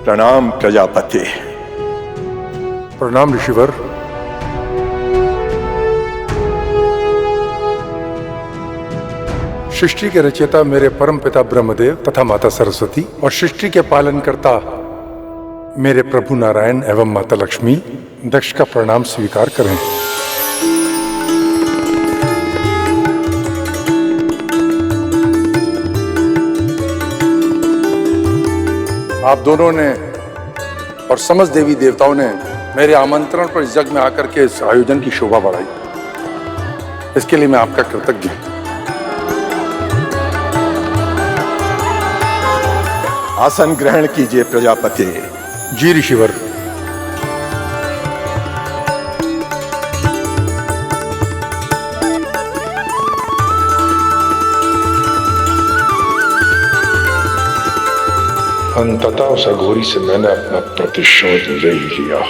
प्रणाम प्रजापति। प्रणाम ऋषिवर। सृष्टि के रचयिता मेरे परम पिता ब्रह्मदेव तथा माता सरस्वती और सृष्टि के पालन करता मेरे प्रभु नारायण एवं माता लक्ष्मी दक्ष का प्रणाम स्वीकार करें। आप दोनों ने और समस्त देवी देवताओं ने मेरे आमंत्रण पर इस यज्ञ में आकर के इस आयोजन की शोभा बढ़ाई। इसके लिए मैं आपका कृतज्ञ हूं। आसन ग्रहण कीजिए प्रजापति। जी ऋषिवर। अंततः उस अघोरी से मैंने अपना प्रतिशोध ले ही लिया।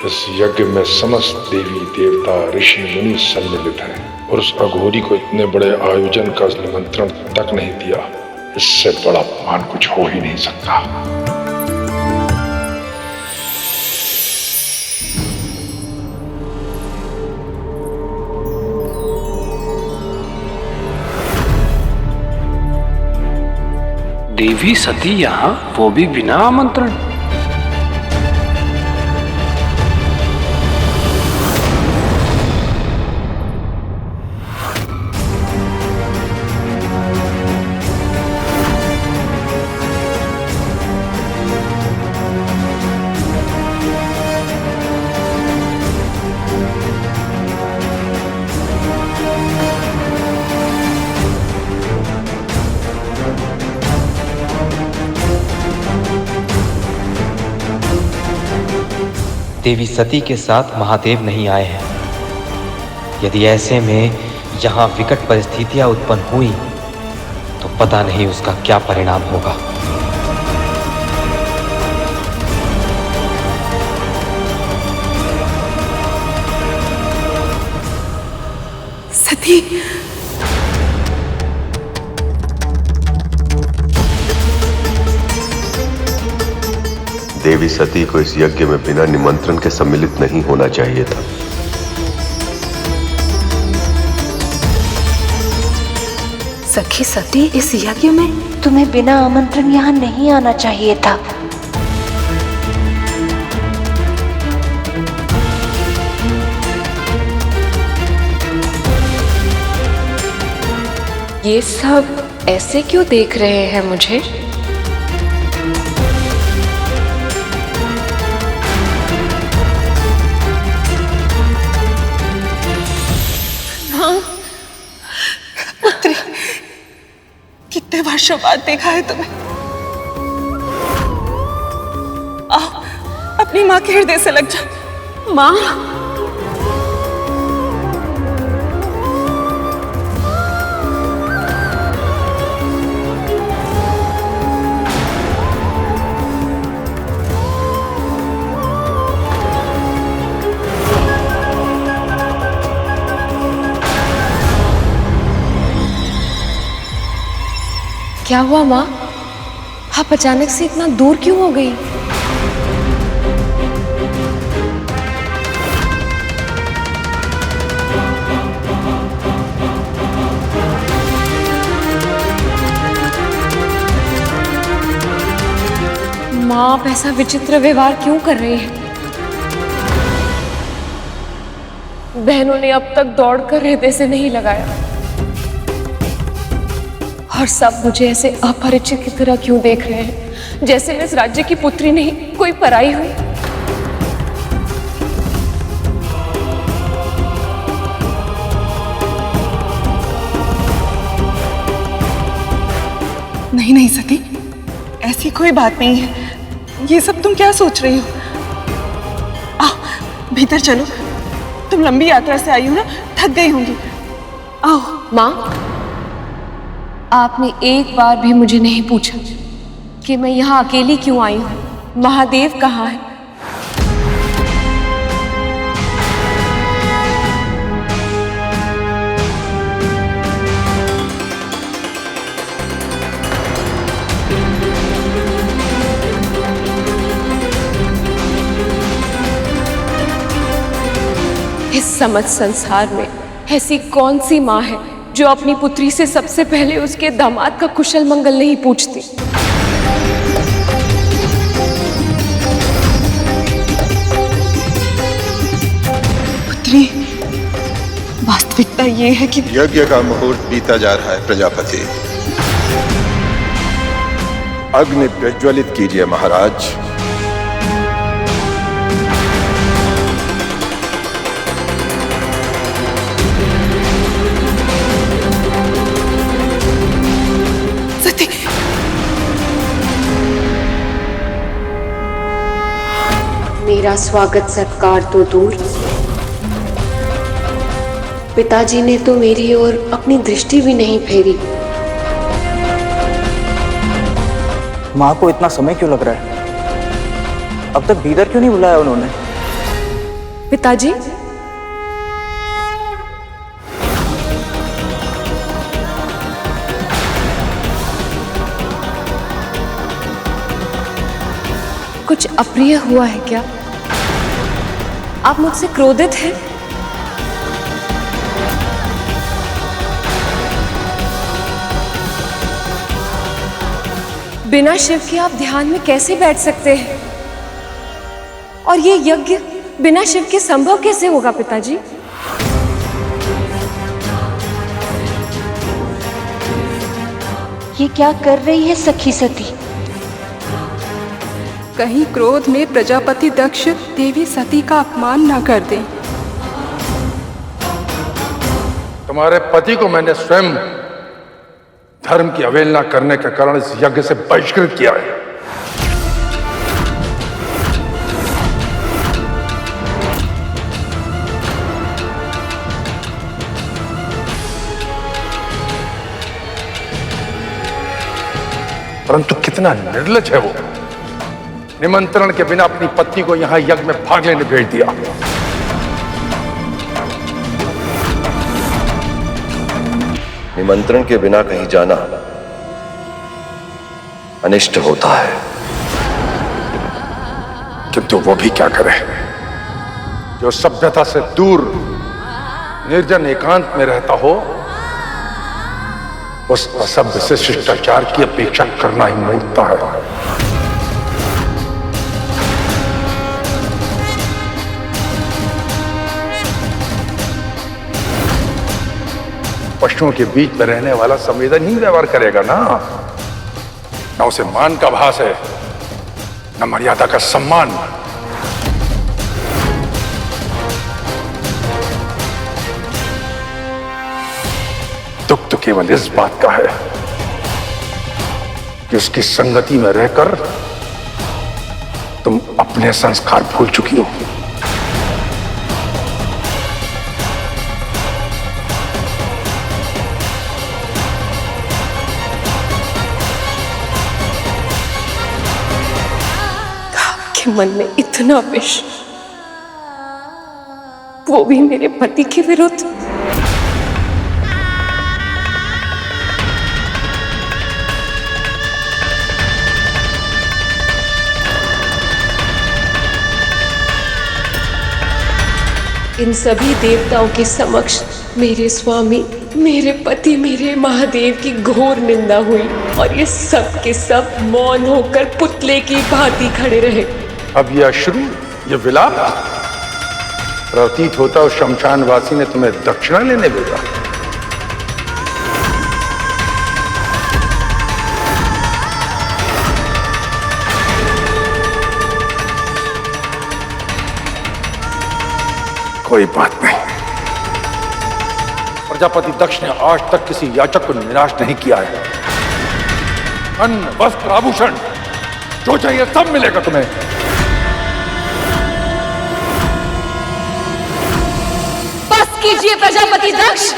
इस यज्ञ में समस्त देवी देवता ऋषि मुनि सम्मिलित हैं और उस अघोरी को इतने बड़े आयोजन का निमंत्रण तक नहीं दिया। इससे बड़ा अपमान कुछ हो ही नहीं सकता। देवी सती यहाँ, वो भी बिना आमंत्रण। देवी सती के साथ महादेव नहीं आए हैं। यदि ऐसे में यहाँ विकट परिस्थितियां उत्पन्न हुई तो पता नहीं उसका क्या परिणाम होगा। सती, देवी सती को इस यज्ञ में बिना निमंत्रण के सम्मिलित नहीं होना चाहिए था। सखी सती, इस यज्ञ में तुम्हें बिना आमंत्रण यहाँ नहीं आना चाहिए था। ये सब ऐसे क्यों देख रहे हैं मुझे? पुत्री, कितने वर्षों बाद देखा है तुम्हें। आओ, अपनी माँ के हृदय से लग जा। माँ, क्या हुआ माँ? आप अचानक से इतना दूर क्यों हो गई? माँ, आप ऐसा विचित्र व्यवहार क्यों कर रही हैं? बहनों ने अब तक दौड़कर हृदय से नहीं लगाया और सब मुझे ऐसे अपरिचित की तरह क्यों देख रहे हैं, जैसे मैं इस राज्य की पुत्री नहीं, कोई पराई हूं। नहीं नहीं सती, ऐसी कोई बात नहीं है। ये सब तुम क्या सोच रही हो? आओ भीतर चलो, तुम लंबी यात्रा से आई हो ना, थक गई होंगी। आओ। माँ, आपने एक बार भी मुझे नहीं पूछा कि मैं यहाँ अकेली क्यों आई हूँ। महादेव कहाँ है? इस समझ संसार में ऐसी कौन सी माँ है जो अपनी पुत्री से सबसे पहले उसके दामाद का कुशल मंगल नहीं पूछती। पुत्री, वास्तविकता ये है कि यज्ञ का मुहूर्त बीता जा रहा है प्रजापति। अग्नि प्रज्वलित कीजिए महाराज। सती, मेरा स्वागत सत्कार तो दूर, पिताजी ने तो मेरी ओर अपनी दृष्टि भी नहीं फेरी। माँ को इतना समय क्यों लग रहा है? अब तक भीतर क्यों नहीं बुलाया उन्होंने? पिताजी, कुछ अप्रिय हुआ है क्या? आप मुझसे क्रोधित हैं? बिना शिव के आप ध्यान में कैसे बैठ सकते हैं? और ये यज्ञ बिना शिव के संभव कैसे होगा पिताजी? ये क्या कर रही है सखी सती? कहीं क्रोध में प्रजापति दक्ष देवी सती का अपमान न कर दे। तुम्हारे पति को मैंने स्वयं धर्म की अवहेलना करने के कारण इस यज्ञ से बहिष्कृत किया है। परंतु कितना निर्लज है वो, निमंत्रण के बिना अपनी पत्नी को यहां यज्ञ में भाग लेने भेज दिया। निमंत्रण के बिना कहीं जाना अनिष्ट होता है। किंतु वो भी क्या करे जो सभ्यता से दूर निर्जन एकांत में रहता हो, उस असभ्य से शिष्टाचार की अपेक्षा करना ही मूर्खता है। पशुओं के बीच में रहने वाला संवेदनहीन व्यवहार करेगा ना, न उसे मान का भास है, न मर्यादा का सम्मान। दुख तो केवल इस बात का है कि उसकी संगति में रहकर तुम अपने संस्कार भूल चुकी हो। के मन में इतना विष, वो भी मेरे पति के विरुद्ध। इन सभी देवताओं के समक्ष मेरे स्वामी, मेरे पति, मेरे महादेव की घोर निंदा हुई और ये सब के सब मौन होकर पुतले की भांति खड़े रहे। अब यह अश्रु, यह विलाप प्रतीत होता उस शमशानवासी ने तुम्हें दक्षिणा लेने भेजा। कोई बात नहीं, प्रजापति दक्ष ने आज तक किसी याचक को निराश नहीं किया है। अन्न, वस्त्र, आभूषण जो चाहिए सब मिलेगा तुम्हें। बस कीजिए प्रजापति दक्ष।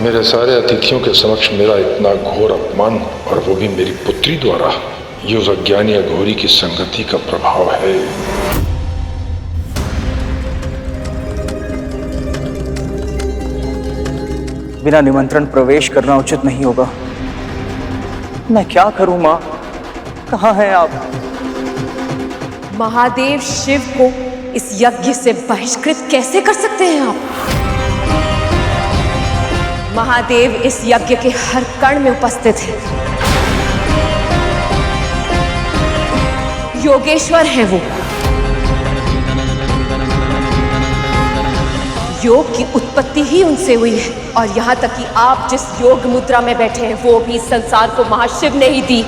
मेरे सारे अतिथियों के समक्ष मेरा इतना घोर अपमान, और वो भी मेरी पुत्री द्वारा, ये उस अज्ञानी अघोरी की संगति का प्रभाव है। बिना निमंत्रण प्रवेश करना उचित नहीं होगा। मैं क्या करूं माँ? कहाँ हैं आप? महादेव शिव को इस यज्ञ से बहिष्कृत कैसे कर सकते हैं आप? महादेव इस यज्ञ के हर कण में उपस्थित हैं। योगेश्वर हैं वो। योग की उत्पत्ति ही उनसे हुई है, और यहाँ तक कि आप जिस योग मुद्रा में बैठे हैं वो भी संसार को महाशिव ने ही दी।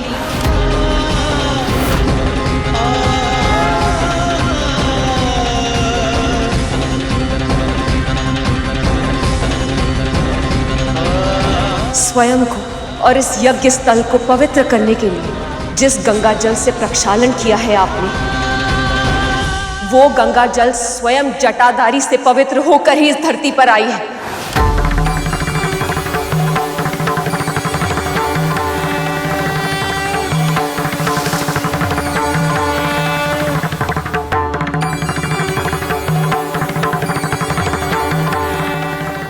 स्वयं को और इस यज्ञ स्थल को पवित्र करने के लिए जिस गंगा जल से प्रक्षालन किया है आपने, वो गंगा जल स्वयं जटाधारी से पवित्र होकर ही इस धरती पर आई है।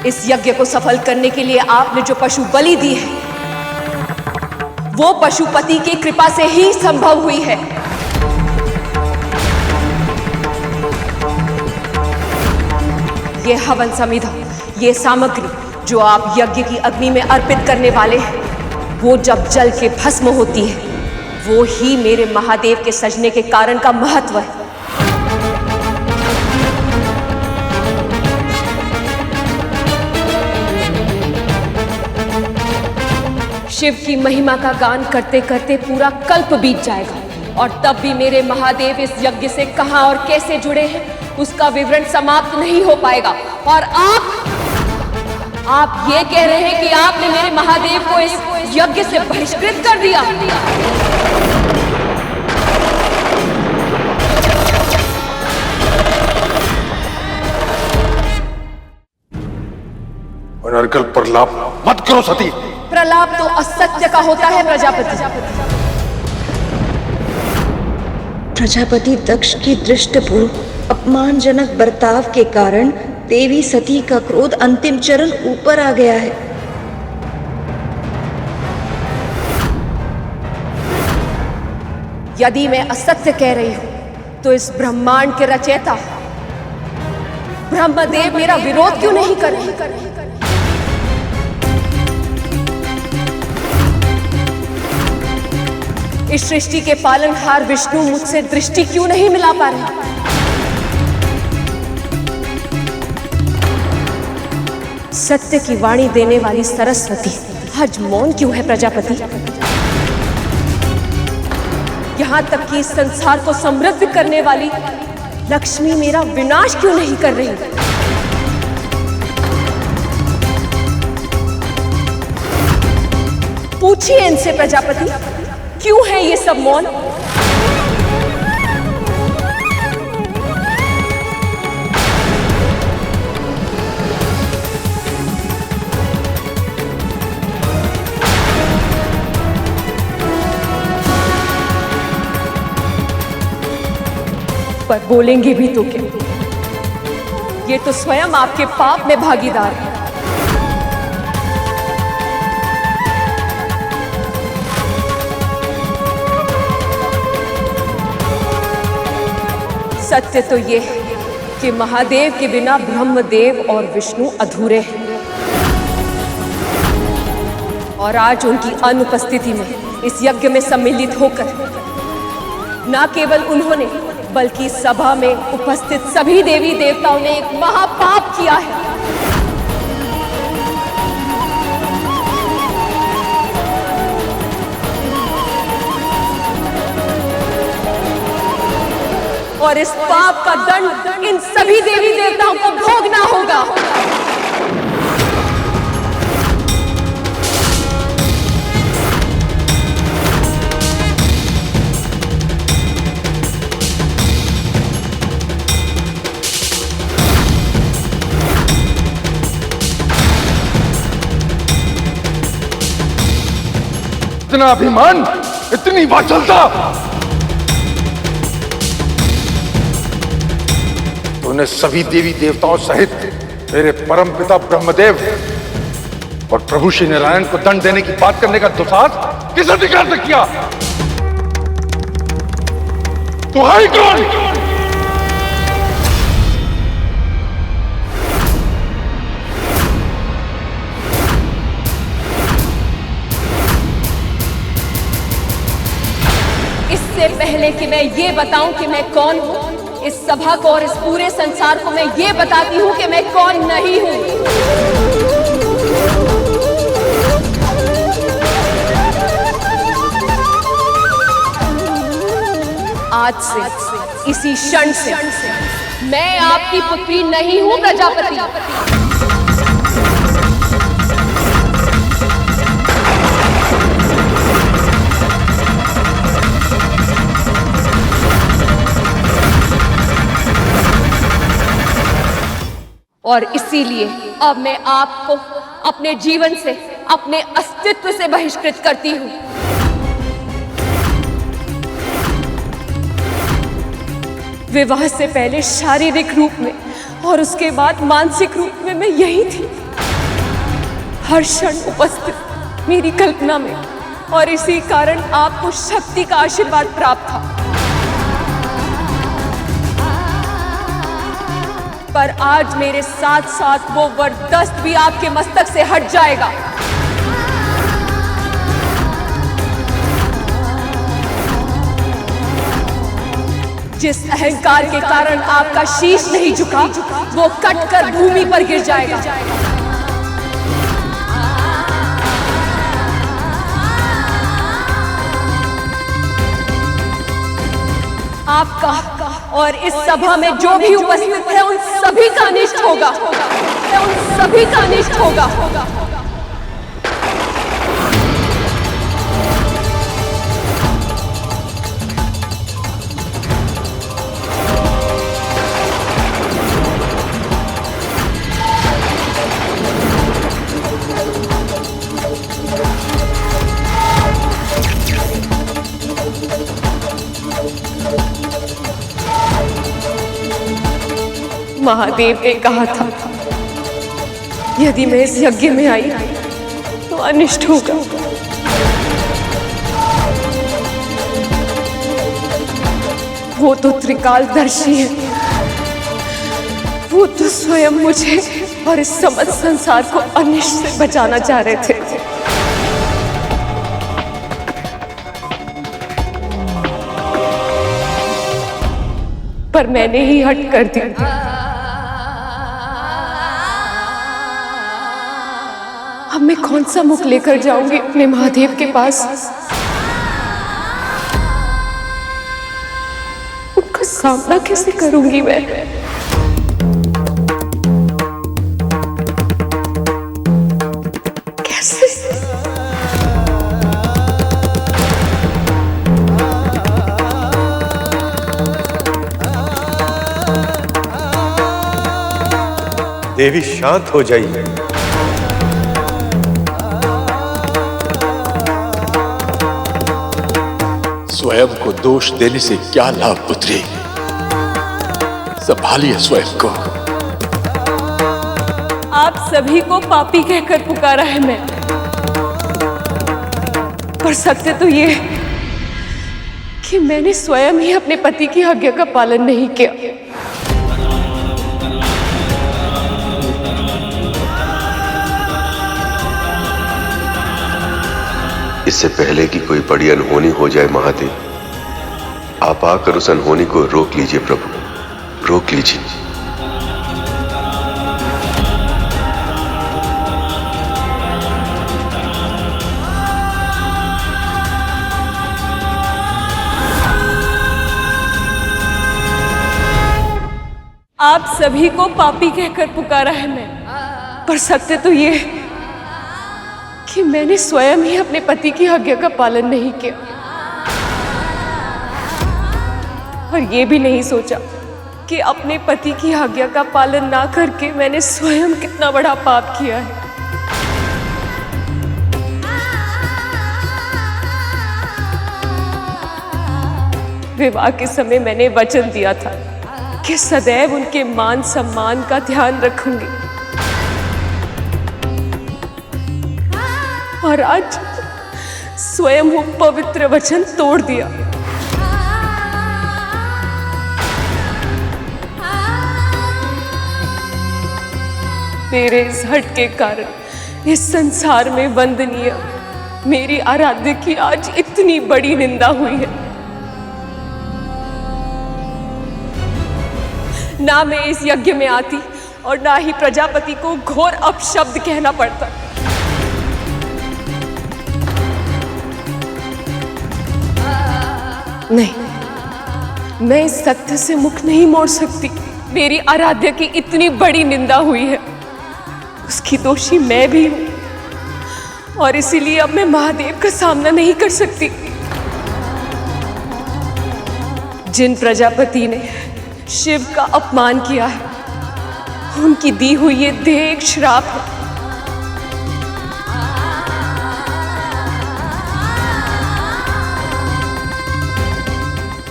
इस यज्ञ को सफल करने के लिए आपने जो पशु बलि दी है, वो पशुपति की कृपा से ही संभव हुई है। ये हवन समिधा, ये सामग्री जो आप यज्ञ की अग्नि में अर्पित करने वाले हैं, वो जब जल के भस्म होती है, वो ही मेरे महादेव के सजने के कारण का महत्व है। शिव की महिमा का गान करते करते पूरा कल्प बीत जाएगा, और तब भी मेरे महादेव इस यज्ञ से कहां और कैसे जुड़े हैं उसका विवरण समाप्त नहीं हो पाएगा। और आप ये कह रहे हैं कि आपने मेरे महादेव को इस यज्ञ से बहिष्कृत कर दिया। अनर्गल प्रलाप मत करो सती। प्रलाप तो असत्य का होता है प्रजापति। प्रजापति दक्ष की दृष्टपूर्व अपमानजनक बर्ताव के कारण देवी सती का क्रोध अंतिम चरण ऊपर आ गया है। यदि मैं असत्य कह रही हूं तो इस ब्रह्मांड के रचयिता ब्रह्मदेव मेरा विरोध क्यों नहीं कर रहे? इस सृष्टि के पालनहार विष्णु मुझसे दृष्टि क्यों नहीं मिला पा रहे? सत्य की वाणी देने वाली सरस्वती आज मौन क्यों है प्रजापति? यहां तक कि इस संसार को समृद्ध करने वाली लक्ष्मी मेरा विनाश क्यों नहीं कर रही? पूछिए इनसे प्रजापति, क्यों है ये सब मौन? पर बोलेंगे भी तो क्या? ये तो स्वयं आपके पाप में भागीदार है। सत्य तो ये है कि महादेव के बिना ब्रह्मदेव और विष्णु अधूरे हैं, और आज उनकी अनुपस्थिति में इस यज्ञ में सम्मिलित होकर न केवल उन्होंने बल्कि सभा में उपस्थित सभी देवी देवताओं ने एक महापाप किया है। और इस पाप का दंड इन सभी देवी देवताओं को भोगना होगा। इतना अभिमान, इतनी वाचलता। तूने सभी देवी देवताओं सहित मेरे परम पिता ब्रह्मदेव और प्रभु श्री नारायण को दंड देने की बात करने का दुस्साहस किस अधिकार से किया? तू है कौन? इससे पहले कि मैं ये बताऊं कि मैं कौन हूं, इस सभा को और इस पूरे संसार को मैं ये बताती हूं कि मैं कौन नहीं हूं। आज से, इसी क्षण से मैं आपकी पुत्री नहीं हूं प्रजापति। और इसीलिए अब मैं आपको अपने जीवन से, अपने अस्तित्व से बहिष्कृत करती हूं। विवाह से पहले शारीरिक रूप में और उसके बाद मानसिक रूप में मैं यही थी, हर क्षण उपस्थित मेरी कल्पना में, और इसी कारण आपको शक्ति का आशीर्वाद प्राप्त था। पर आज मेरे साथ साथ वो वरदस्त भी आपके मस्तक से हट जाएगा। जिस अहंकार के कारण आपका शीश नहीं झुका, वो कटकर भूमि पर गिर जाएगा। आपका और इस सभा में जो भी उपस्थित है उन सभी का अनिष्ट होगा, उन सभी का अनिष्ट होगा। महादेव ने कहा था, यदि मैं इस यज्ञ में आई तो अनिष्ट होगा। वो तो त्रिकालदर्शी है, वो तो स्वयं मुझे और इस समस्त संसार को अनिष्ट से बचाना चाह रहे थे। पर मैंने ही हट कर दी। अब मैं कौन सा मुख लेकर जाऊंगी अपने महादेव के पास? उनका सामना कैसे करूंगी मैं? कैसे? देवी शांत हो जाइए। स्वयं को दोष देने से क्या लाभ पुत्री? संभालिए स्वयं को। आप सभी को पापी कहकर पुकारा है मैं, पर सत्य तो ये कि मैंने स्वयं ही अपने पति की आज्ञा का पालन नहीं किया। इससे पहले कि कोई बड़ी अनहोनी हो जाए महादेव, आप आकर उस अनहोनी को रोक लीजिए प्रभु, रोक लीजिए। आप सभी को पापी कहकर पुकारा है मैं, पर सत्य तो ये कि मैंने स्वयं ही अपने पति की आज्ञा का पालन नहीं किया, और ये भी नहीं सोचा कि अपने पति की आज्ञा का पालन ना करके मैंने स्वयं कितना बड़ा पाप किया है। विवाह के समय मैंने वचन दिया था कि सदैव उनके मान सम्मान का ध्यान रखूंगी, और आज स्वयं वो पवित्र वचन तोड़ दिया। तेरे इस हट के कारण इस संसार में वंदनीय मेरी आराध्य की आज इतनी बड़ी निंदा हुई है। ना मैं इस यज्ञ में आती और ना ही प्रजापति को घोर अपशब्द कहना पड़ता। नहीं, मैं इस सत्य से मुख नहीं मोड़ सकती। मेरी आराध्य की इतनी बड़ी निंदा हुई है, उसकी दोषी मैं भी हूं, और इसीलिए अब मैं महादेव का सामना नहीं कर सकती। जिन प्रजापति ने शिव का अपमान किया है, उनकी दी हुई ये देह एक श्राप है।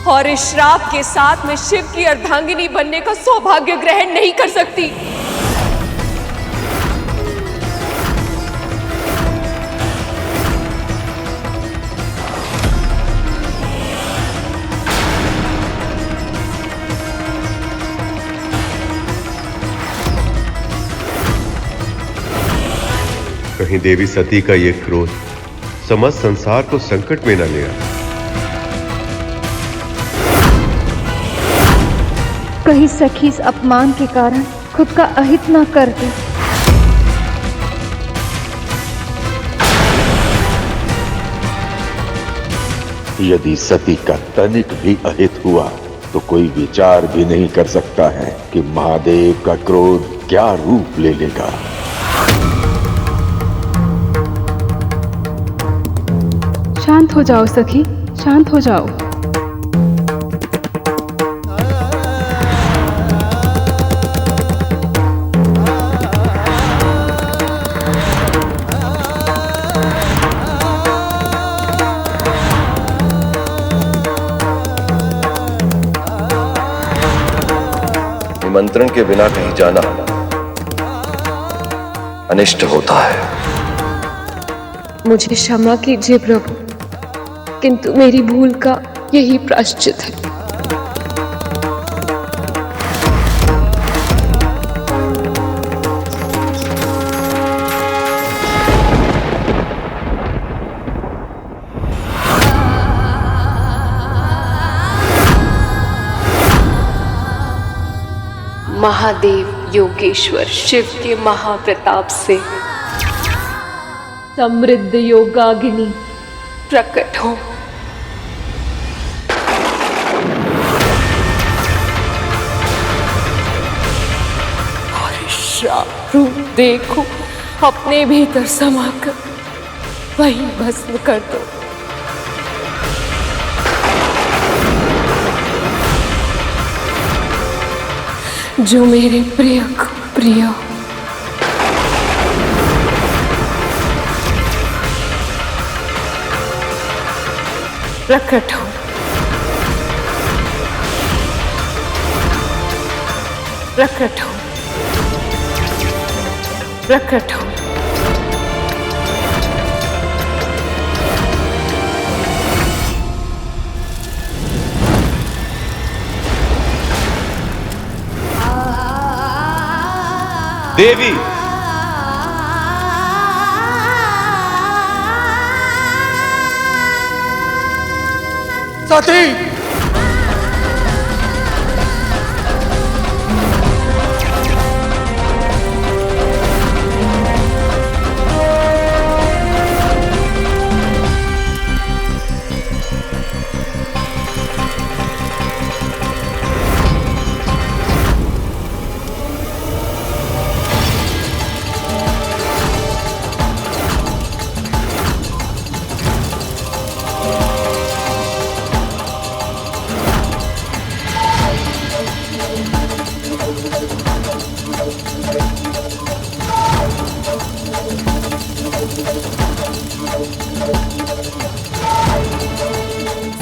और इस श्राप के साथ मैं शिव की अर्धांगिनी बनने का सौभाग्य ग्रहण नहीं कर सकती। कहीं देवी सती का ये क्रोध समस्त संसार को संकट में न ले आए। कहीं सखी इस अपमान के कारण खुद का अहित न कर दे। यदि सती का तनिक भी अहित हुआ तो कोई विचार भी नहीं कर सकता है कि महादेव का क्रोध क्या रूप ले लेगा। शांत हो जाओ सखी, शांत हो जाओ। निमंत्रण के बिना कहीं जाना अनिष्ट होता है। मुझे क्षमा कीजिए प्रभु, किंतु मेरी भूल का यही प्रायश्चित है। महादेव योगेश्वर शिव के महाप्रताप से समृद्ध योगाग्नि प्रकट हो। और श्राप रूप देखो अपने भीतर समाकर वही भस्म कर दो। जो मेरे प्रिय को प्रिय हो। प्रकट हो, प्रकट हो, प्रकट हो। देवी, सती,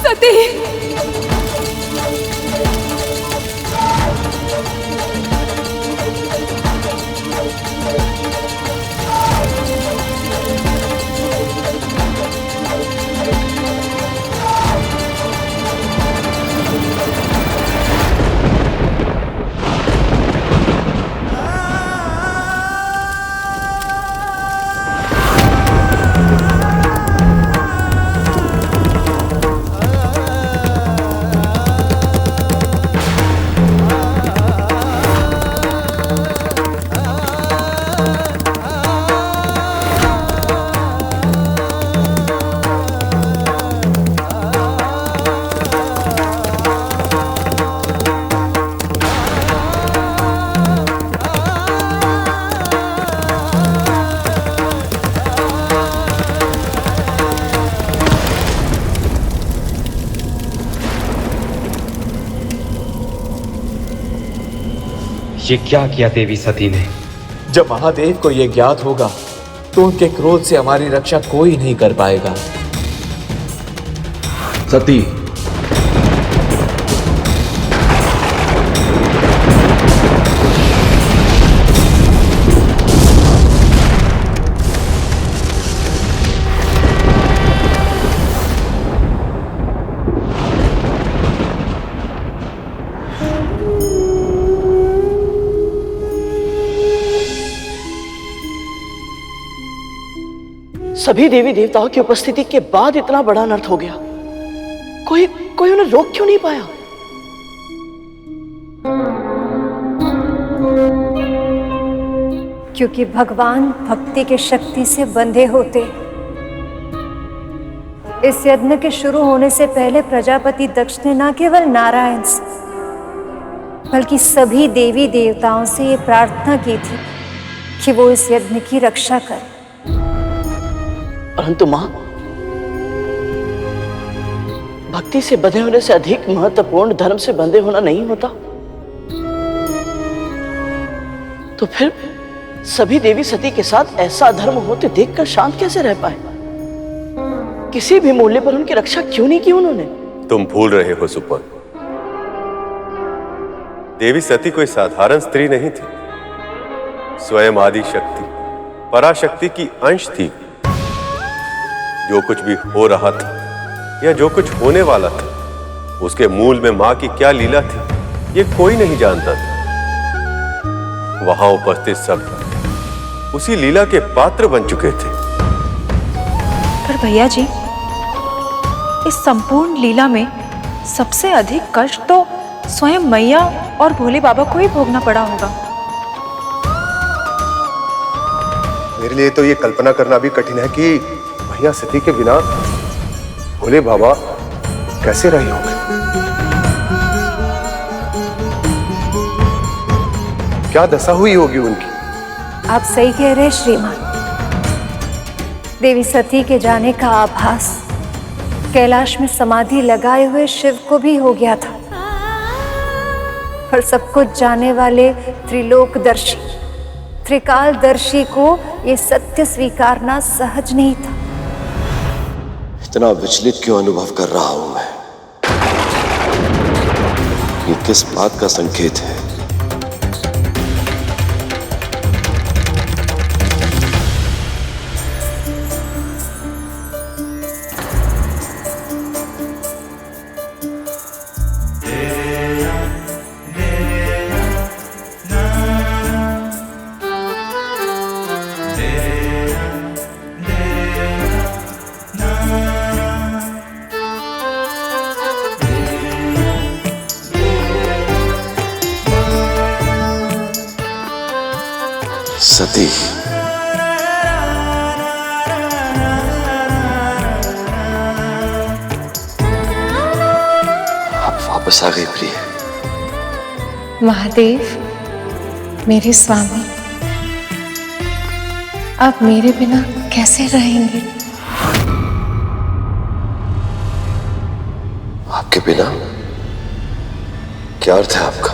सती, ये क्या किया देवी सती ने? जब महादेव को यह ज्ञात होगा तो उनके क्रोध से हमारी रक्षा कोई नहीं कर पाएगा। सती, सभी देवी देवताओं की उपस्थिति के बाद इतना बड़ा अनर्थ हो गया, कोई उन्हें रोक क्यों नहीं पाया? क्योंकि भगवान भक्ति के शक्ति से बंधे होते। इस यज्ञ के शुरू होने से पहले प्रजापति दक्ष ने न केवल नारायण से बल्कि सभी देवी देवताओं से ये प्रार्थना की थी कि वो इस यज्ञ की रक्षा करें। परंतु मां, भक्ति से बंधे होने से अधिक महत्वपूर्ण धर्म से बंधे होना नहीं होता। तो फिर सभी देवी सती के साथ ऐसा धर्म होते देखकर शांत कैसे रह पाए? किसी भी मूल्य पर उनकी रक्षा क्यों नहीं की उन्होंने? तुम भूल रहे हो सुपन, देवी सती कोई साधारण स्त्री नहीं थी। स्वयं आदि शक्ति, पराशक्ति की अंश थी। जो कुछ भी हो रहा था या जो कुछ होने वाला था, उसके मूल में मां की क्या लीला थी, ये कोई नहीं जानता था। वहां उपस्थित सब उसी लीला के पात्र बन चुके थे। पर भैया जी, इस संपूर्ण लीला में सबसे अधिक कष्ट तो स्वयं मैया और भोले बाबा को ही भोगना पड़ा होगा। मेरे लिए तो ये कल्पना करना भी कठिन है कि मैया सती के बिना भोले बाबा कैसे रहे होंगे। क्या दशा हुई होगी उनकी। आप सही कह रहे श्रीमान। देवी सती के जाने का आभास कैलाश में समाधि लगाए हुए शिव को भी हो गया था, पर सब कुछ जाने वाले त्रिलोकदर्शी, त्रिकालदर्शी को ये सत्य स्वीकारना सहज नहीं था। इतना विचलित क्यों अनुभव कर रहा हूं मैं? ये किस बात का संकेत है? सती, आप वापस आ गई प्रिय। महादेव, मेरे स्वामी, आप मेरे बिना कैसे रहेंगे? आपके बिना? क्या अर्थ है आपका?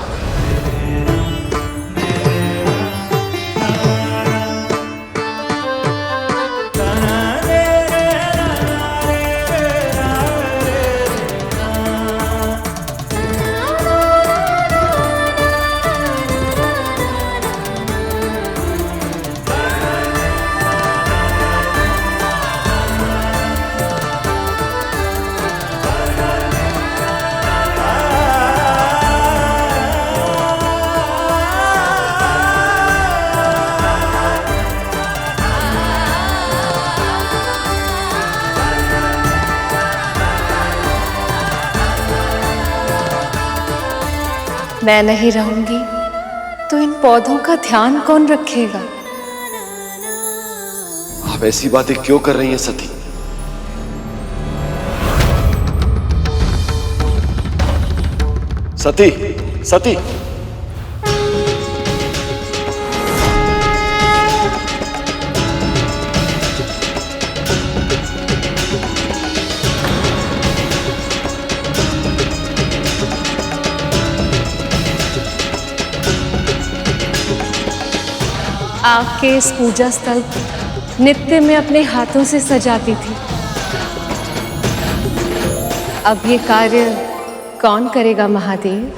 मैं नहीं रहूंगी तो इन पौधों का ध्यान कौन रखेगा? आप ऐसी बातें क्यों कर रही हैं सती? सती, सती, आग के इस पूजा स्थल को नित्य में अपने हाथों से सजाती थी। अब ये कार्य कौन करेगा महादेव?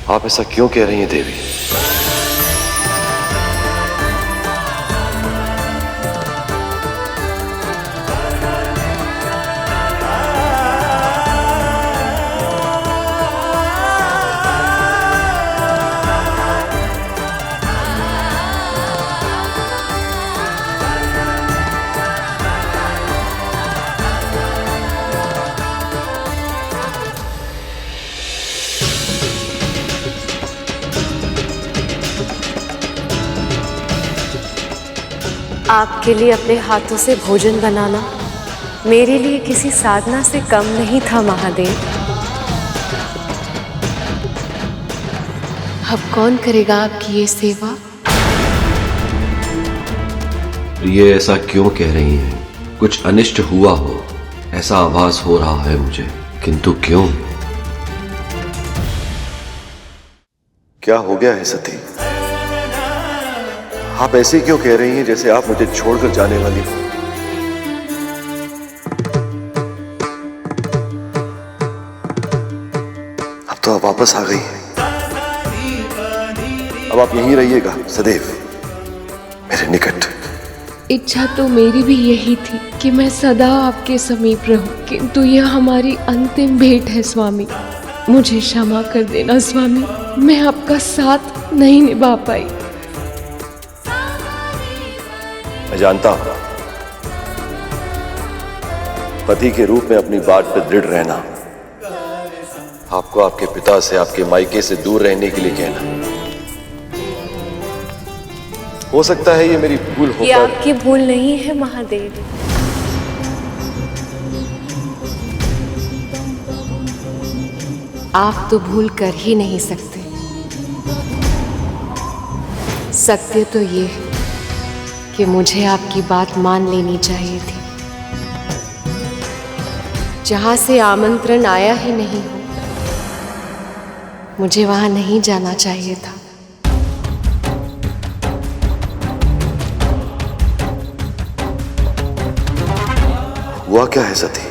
आप ऐसा क्यों कह रही हैं देवी? आपके लिए अपने हाथों से भोजन बनाना मेरे लिए किसी साधना से कम नहीं था महादेव। अब कौन करेगा आपकी ये सेवा? प्रिय, ऐसा क्यों कह रही हैं? कुछ अनिष्ट हुआ हो ऐसा आभास हो रहा है मुझे, किंतु क्यों? क्या हो गया है सती? आप ऐसे क्यों कह रही हैं जैसे आप मुझे छोड़कर जाने वाली हो? अब तो आप वापस आ गई हैं। अब आप यहीं रहिएगा सदैव मेरे निकट। इच्छा तो मेरी भी यही थी कि मैं सदा आपके समीप रहूं, किंतु यह हमारी अंतिम भेंट है स्वामी। मुझे क्षमा कर देना स्वामी, मैं आपका साथ नहीं निभा पाई। मैं जानता हूं पति के रूप में अपनी बात पर दृढ़ रहना आपको आपके पिता से, आपके मायके से दूर रहने के लिए कहना। हो सकता है ये मेरी भूल हो। ये आपकी भूल नहीं है महादेव। आप तो भूल कर ही नहीं सकते। सत्य तो ये है कि मुझे आपकी बात मान लेनी चाहिए थी। जहां से आमंत्रण आया ही नहीं हो, मुझे वहां नहीं जाना चाहिए था। हुआ क्या है सती?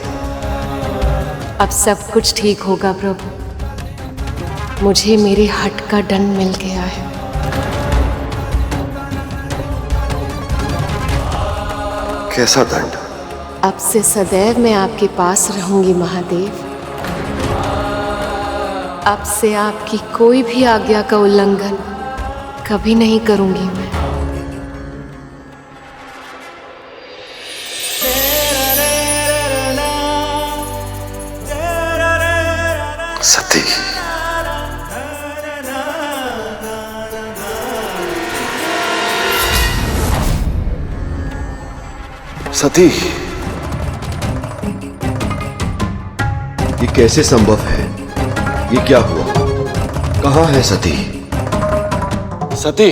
अब सब कुछ ठीक होगा प्रभु। मुझे मेरे हट का दंड मिल गया है। कैसा दंड? अब से सदैव मैं आपके पास रहूंगी महादेव। अब से आपकी कोई भी आज्ञा का उल्लंघन कभी नहीं करूंगी मैं। सती, सती, ये कैसे संभव है? ये क्या हुआ? कहां है सती? सती,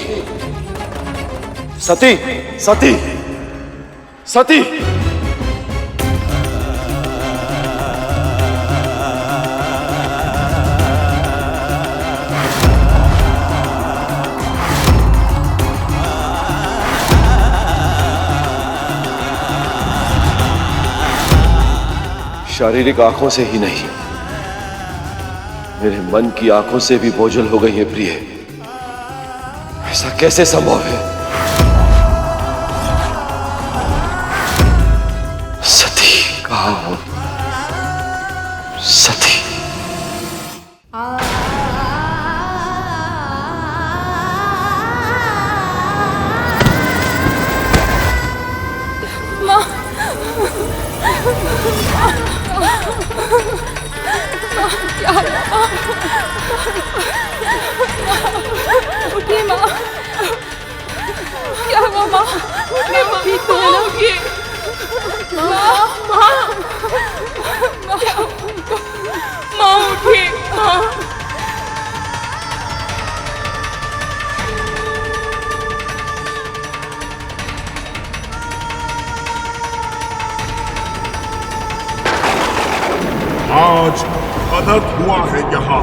सती, सती, सती। शारीरिक आंखों से ही नहीं, मेरे मन की आंखों से भी बोझल हो गई है प्रिय। ऐसा कैसे संभव है? सती कहां हो? सती। उठिए माँ। क्या हुआ माँ? उठिए माँ, ठीक तो है ना? उठिए माँ, माँ, माँ। आज अनर्थ हुआ है यहाँ।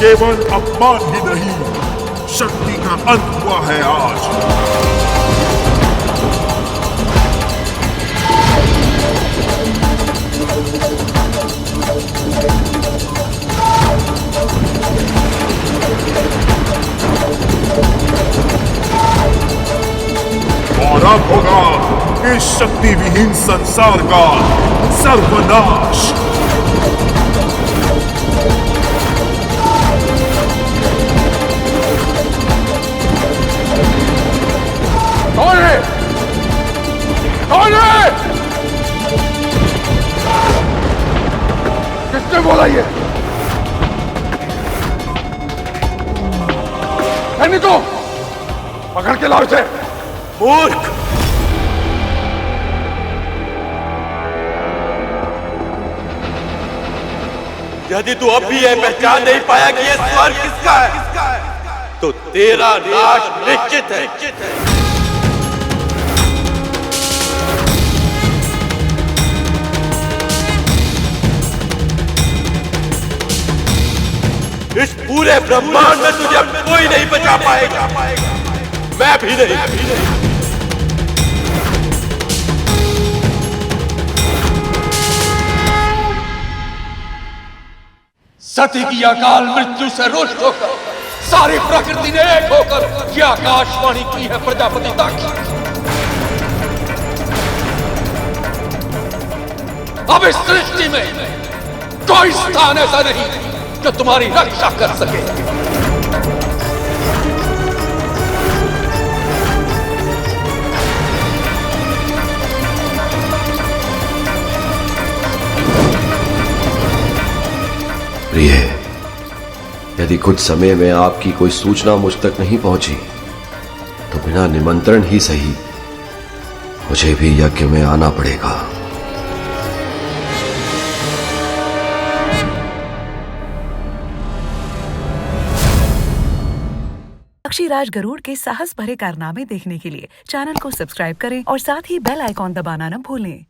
केवल अपमान ही नहीं, शक्ति का अंत हुआ है आज। और अब होगा इस शक्ति विहीन संसार का सर्वनाश। कौन है? कौन है? किसने बोला ये? सैनिकों, पकड़ के लाओ इसे। मूर्ख! यदि तू अब भी यह पहचान नहीं पाया कि यह स्वर्ग किसका है, तो तेरा नाश निश्चित है। इस पूरे ब्रह्मांड में तुझे अब कोई नहीं बचा पाएगा, मैं भी नहीं। सती की अकाल मृत्यु से रुष्ट होकर सारी प्रकृति ने एक होकर यह आकाशवाणी की है प्रजापति तक। अब इस सृष्टि में कोई स्थान ऐसा नहीं जो तुम्हारी रक्षा कर सके। प्रिय, यदि कुछ समय में आपकी कोई सूचना मुझ तक नहीं पहुंची तो बिना निमंत्रण ही सही मुझे भी यज्ञ में आना पड़ेगा। पक्षीराज गरुड़ के साहस भरे कारनामे देखने के लिए चैनल को सब्सक्राइब करें और साथ ही बेल आइकॉन दबाना न भूलें।